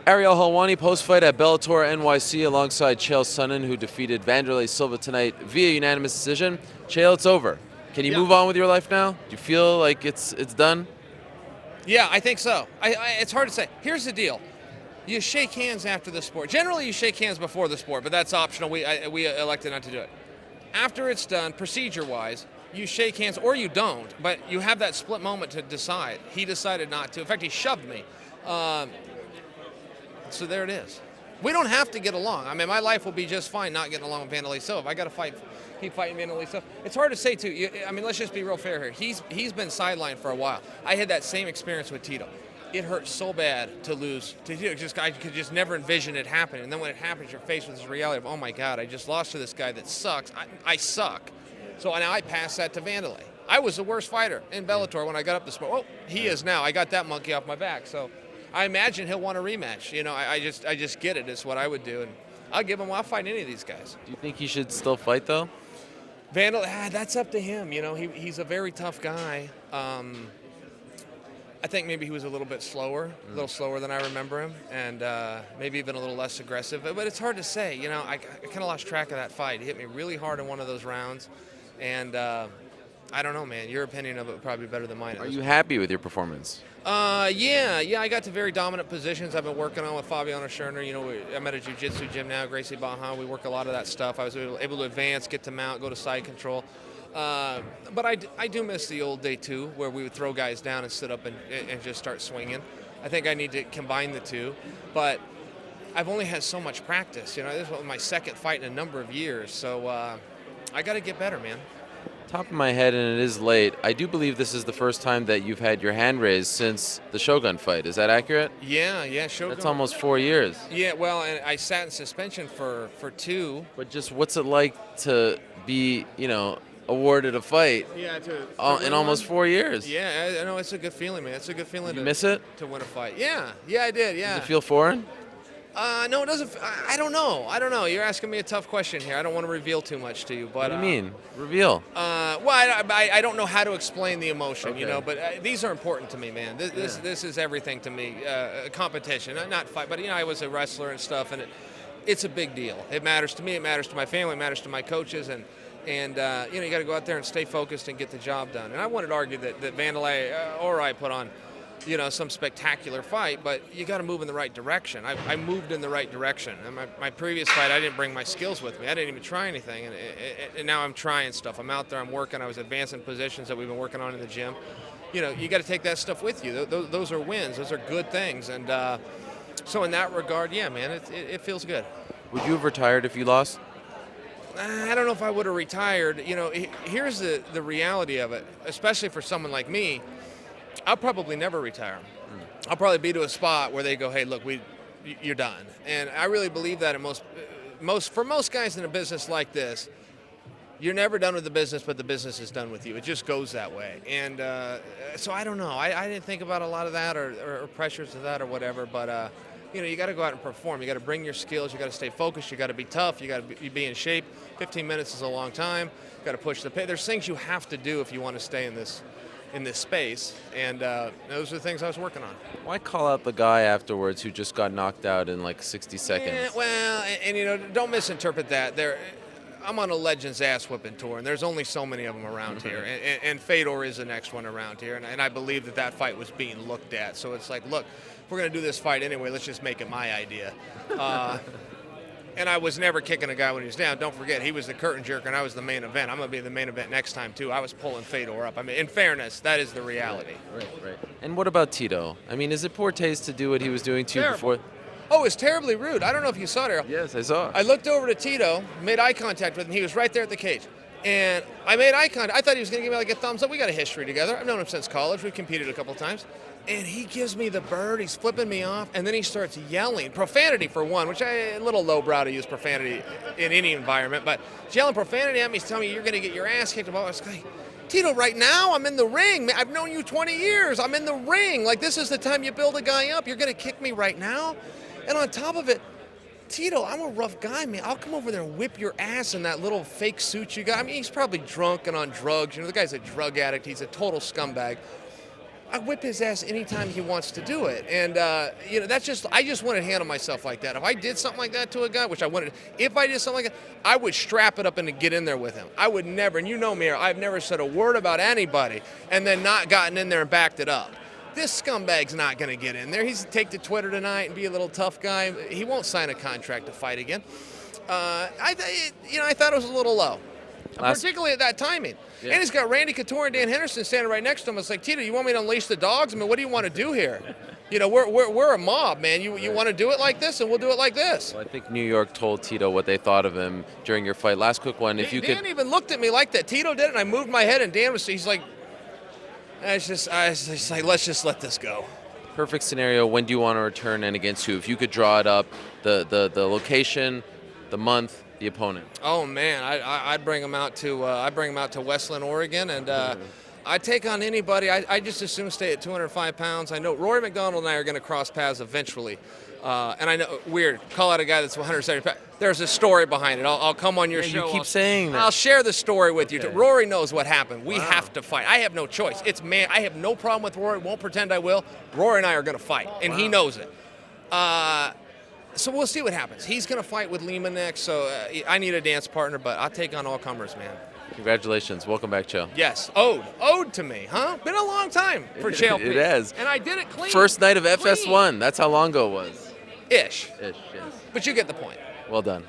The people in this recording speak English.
Ariel Helwani post-fight at Bellator NYC alongside Chael Sonnen, who defeated Wanderlei Silva tonight via unanimous decision. Chael, it's over. Can you move on with your life now? Do you feel like it's done? Yeah, I think so. It's hard to say. Here's the deal. You shake hands after the sport. Generally, you shake hands before the sport, but that's optional. We elected not to do it. After it's done, procedure-wise, you shake hands or you don't, but you have that split moment to decide. He decided not to. In fact, he shoved me. So there it is. We don't have to get along. I mean, my life will be just fine not getting along with Wanderlei Silva. I got to keep fighting Wanderlei Silva. It's hard to say too. I mean, let's just be real fair here. He's been sidelined for a while. I had that same experience with Tito. It hurt so bad to lose to Tito. I could just never envision it happening. And then when it happens, you're faced with this reality of, oh my God, I just lost to this guy that sucks. I suck. So now I pass that to Wanderlei. I was the worst fighter in Bellator when I got up this sport. Oh, he is now. I got that monkey off my back. So I imagine he'll want a rematch. You know, I just get it. It's what I would do, and I'll fight any of these guys. Do you think he should still fight though? Wanderlei, that's up to him. You know, he's a very tough guy. I think maybe he was a little bit slower, a little slower than I remember him, and maybe even a little less aggressive. But it's hard to say. You know, I kind of lost track of that fight. He hit me really hard in one of those rounds, and I don't know, man. Your opinion of it would probably be better than mine. Are you happy with your performance? Yeah. I got to very dominant positions. I've been working on with Fabiano Scherner. You know, I'm at a jiu-jitsu gym now, Gracie Baja. We work a lot of that stuff. I was able to advance, get to mount, go to side control. But I do miss the old day, too, where we would throw guys down and sit up and just start swinging. I think I need to combine the two. But I've only had so much practice. You know, this was my second fight in a number of years. So I got to get better, man. Top of my head, and it is late, I do believe this is the first time that you've had your hand raised since the Shogun fight. Is that accurate? Yeah, Shogun. That's almost 4 years. Yeah, well, and I sat in suspension for 2. But just what's it like to be, awarded a fight in almost 4 years? Yeah, I know. It's a good feeling, man. It's a good feeling you miss it? To win a fight. Yeah, I did, yeah. Does it feel foreign? No, it doesn't. I don't know. You're asking me a tough question here. I don't want to reveal too much to you. But what do you mean? Reveal. Well, I don't know how to explain the emotion, okay. But these are important to me, man. This is everything to me. Competition, not fight. But, I was a wrestler and stuff, and it's a big deal. It matters to me. It matters to my family. It matters to my coaches. And you got to go out there and stay focused and get the job done. And I wanted to argue that Wanderlei or I put on some spectacular fight, but you got to move in the right direction. I moved in the right direction. And my previous fight, I didn't bring my skills with me. I didn't even try anything, and now I'm trying stuff. I'm out there, I'm working. I was advancing positions that we've been working on in the gym. You got to take that stuff with you. Those are wins. Those are good things. And so in that regard, yeah, man, it feels good. Would you have retired if you lost? I don't know if I would have retired. Here's the reality of it, especially for someone like me. I'll probably never retire. I'll probably be to a spot where they go, hey, look, you're done. And I really believe that for most guys in a business like this, you're never done with the business, but the business is done with you. It just goes that way. And so I don't know. I didn't think about a lot of that or pressures of that or whatever. But, you got to go out and perform. You got to bring your skills. You got to stay focused. You got to be tough. You got to be in shape. 15 minutes is a long time. You got to push the pace. There's things you have to do if you want to stay in this space, and those are the things I was working on. Why call out the guy afterwards who just got knocked out in like 60 seconds? Yeah, well, and don't misinterpret that. I'm on a Legends ass-whipping tour, and there's only so many of them around here, and Fedor is the next one around here, and I believe that fight was being looked at. So it's like, look, if we're going to do this fight anyway, let's just make it my idea. And I was never kicking a guy when he was down. Don't forget, he was the curtain jerker, and I was the main event. I'm going to be the main event next time, too. I was pulling Fedor up. I mean, in fairness, that is the reality. Right. And what about Tito? I mean, is it poor taste to do what he was doing to you before? Oh, it's terribly rude. I don't know if you saw it, Errol. Yes, I saw it. I looked over to Tito, made eye contact with him. He was right there at the cage. And I made eye contact. I thought he was going to give me like a thumbs up. We got a history together. I've known him since college. We've competed a couple of times. And he gives me the bird. He's flipping me off. And then he starts yelling. Profanity, for one, which a little lowbrow to use profanity in any environment. But he's yelling profanity at me. He's telling me you're going to get your ass kicked. I was like, Tito, right now I'm in the ring. I've known you 20 years. I'm in the ring. Like, this is the time you build a guy up. You're going to kick me right now? And on top of it, Tito, I'm a rough guy, man. I'll come over there and whip your ass in that little fake suit you got. I mean, he's probably drunk and on drugs. The guy's a drug addict. He's a total scumbag. I whip his ass anytime he wants to do it. And, you know, I just wouldn't handle myself like that. If I did something like that to a guy, which I wouldn't, if I did something like that, I would strap it up and get in there with him. I would never, and you know me, I've never said a word about anybody and then not gotten in there and backed it up. This scumbag's not going to get in there. He's take to Twitter tonight and be a little tough guy. He won't sign a contract to fight again. I thought it was a little low, particularly at that timing. Yeah. And he's got Randy Couture and Dan Henderson standing right next to him. It's like, Tito, you want me to unleash the dogs? I mean, what do you want to do here? You know, we're a mob, man. You want to do it like this, and we'll do it like this. Well, I think New York told Tito what they thought of him during your fight. Last quick one, if you could. Dan even looked at me like that. Tito did it, and I moved my head, and Dan he's like, I was just like, let's just let this go. Perfect scenario. When do you want to return, and against who? If you could draw it up, the location, the month, the opponent. Oh man, I'd bring him out to Westland, Oregon, and I'd take on anybody. I just assume stay at 205 pounds. I know Rory MacDonald and I are going to cross paths eventually, and I know weird. Call out a guy that's 170 pounds. There's a story behind it. I'll come on your show. You keep saying that. I'll share the story with you. Rory knows what happened. We have to fight. I have no choice. I have no problem with Rory. Won't pretend I will. Rory and I are going to fight, and he knows it. So we'll see what happens. He's going to fight with Lima next, so I need a dance partner, but I'll take on all comers, man. Congratulations. Welcome back, Chael. Yes. Owed to me, huh? Been a long time for Chael. It has. And I did it clean. First night of FS1. That's how long ago it was. Ish. Yes. But you get the point. Well done.